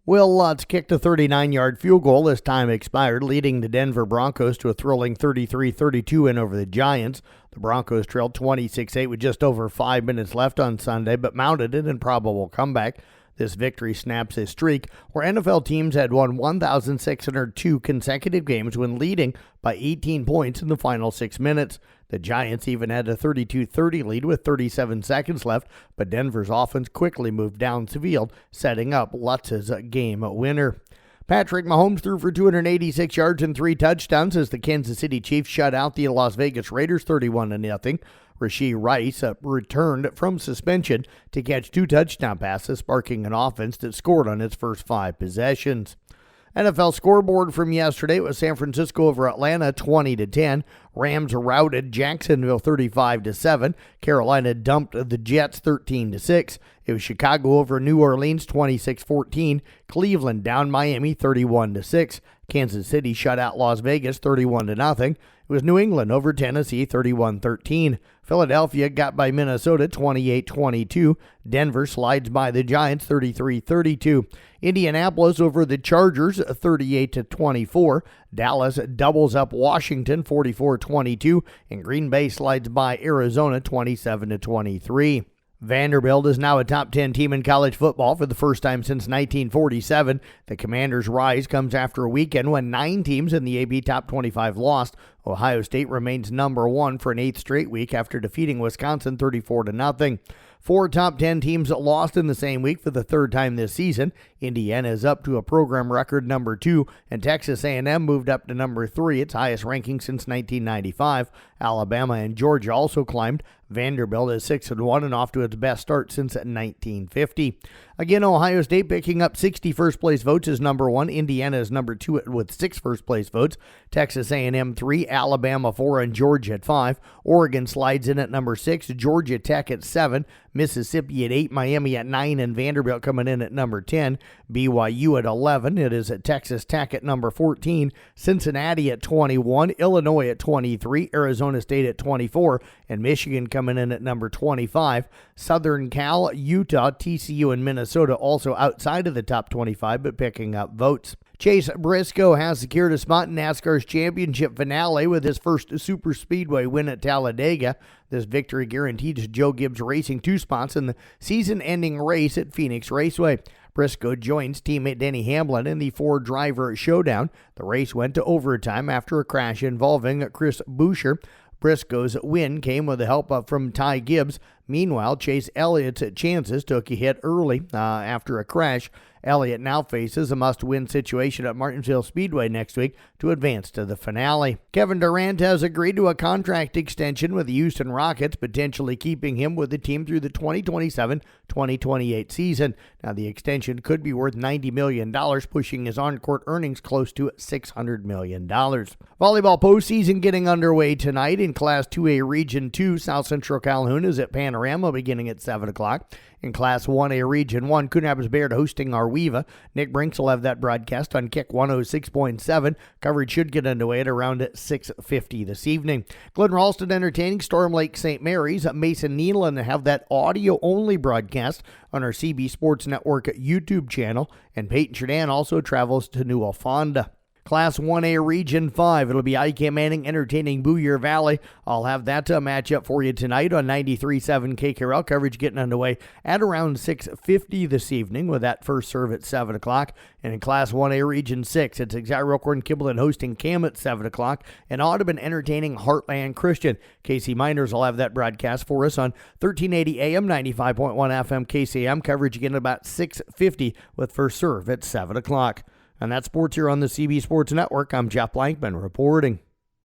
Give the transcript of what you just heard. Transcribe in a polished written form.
Will Lutz kicked a 39-yard field goal as time expired, leading the Denver Broncos to a thrilling 33-32 win over the Giants. The Broncos trailed 26-8 with just over 5 minutes left on Sunday, but mounted an improbable comeback. This victory snaps a streak where NFL teams had won 1,602 consecutive games when leading by 18 points in the final 6 minutes. The Giants even had a 32-30 lead with 37 seconds left, but Denver's offense quickly moved down the field, setting up Lutz's game winner. Patrick Mahomes threw for 286 yards and 3 touchdowns as the Kansas City Chiefs shut out the Las Vegas Raiders 31-0. Rashee Rice returned from suspension to catch 2 touchdown passes, sparking an offense that scored on its first 5 possessions. NFL scoreboard from yesterday was San Francisco over Atlanta 20-10. Rams routed Jacksonville 35-7. Carolina dumped the Jets 13-6. It was Chicago over New Orleans 26-14. Cleveland down Miami 31-6. Kansas City shut out Las Vegas 31-0. It was New England over Tennessee 31-13. Philadelphia got by Minnesota 28-22. Denver slides by the Giants 33-32. Indianapolis over the Chargers 38-24. Dallas doubles up Washington 44-22. And Green Bay slides by Arizona 27-23. Vanderbilt is now a top 10 team in college football for the first time since 1947. The Commanders' rise comes after a weekend when 9 teams in the AP Top 25 lost. Ohio State remains number 1 for an 8th straight week after defeating Wisconsin 34-0. 4 top 10 teams lost in the same week for the 3rd time this season. Indiana is up to a program record number 2, and Texas A&M moved up to number 3, its highest ranking since 1995. Alabama and Georgia also climbed. Vanderbilt is 6-1 and off to its best start since 1950. Again, Ohio State picking up 60 first-place votes is number 1. Indiana is number 2 with 6 first-place votes. Texas A&M 3, Alabama 4, and Georgia at 5. Oregon slides in at number 6, Georgia Tech at 7, Mississippi at 8, Miami at 9, and Vanderbilt coming in at number 10. BYU at 11. It is at Texas Tech at number 14, Cincinnati at 21, Illinois at 23, Arizona State at 24, and Michigan coming in at number 25. Southern Cal, Utah, TCU, and Minnesota also outside of the top 25 but picking up votes. Chase Briscoe has secured a spot in NASCAR's championship finale with his first super speedway win at Talladega. This victory guarantees Joe Gibbs Racing 2 spots in the season-ending race at Phoenix Raceway. Briscoe joins teammate Denny Hamlin in the 4-driver showdown. The race went to overtime after a crash involving Chris Buescher. Briscoe's win came with the help from Ty Gibbs. Meanwhile, Chase Elliott's chances took a hit early after a crash. Elliott now faces a must-win situation at Martinsville Speedway next week to advance to the finale. Kevin Durant has agreed to a contract extension with the Houston Rockets, potentially keeping him with the team through the 2027-2028 season. Now, the extension could be worth $90 million, pushing his on-court earnings close to $600 million. Volleyball postseason getting underway tonight in Class 2A Region 2. South Central Calhoun is at Panorama beginning at 7 o'clock. In Class 1A Region 1, Coon Rapids Bayard hosting Arweva. Nick Brinks will have that broadcast on Kick 106.7. Coverage should get underway at around 6:50 this evening. Glen Ralston entertaining Storm Lake St. Mary's. Mason Nealon have that audio-only broadcast on our CB Sports Network YouTube channel. And Peyton Sheridan also travels to New Alfonda. Class 1A Region 5, it'll be IK Manning entertaining Booyer Valley. I'll have that matchup for you tonight on 93.7 KKRL. Coverage getting underway at around 6:50 this evening with that first serve at 7 o'clock. And in Class 1A Region 6, it's Xyrocorn Kibblin hosting Cam at 7 o'clock. And Audubon entertaining Heartland Christian. KC Miners will have that broadcast for us on 1380 AM, 95.1 FM KCIM. Coverage again at about 6:50 with first serve at 7 o'clock. And that's sports here on the CB Sports Network. I'm Jeff Blankman reporting.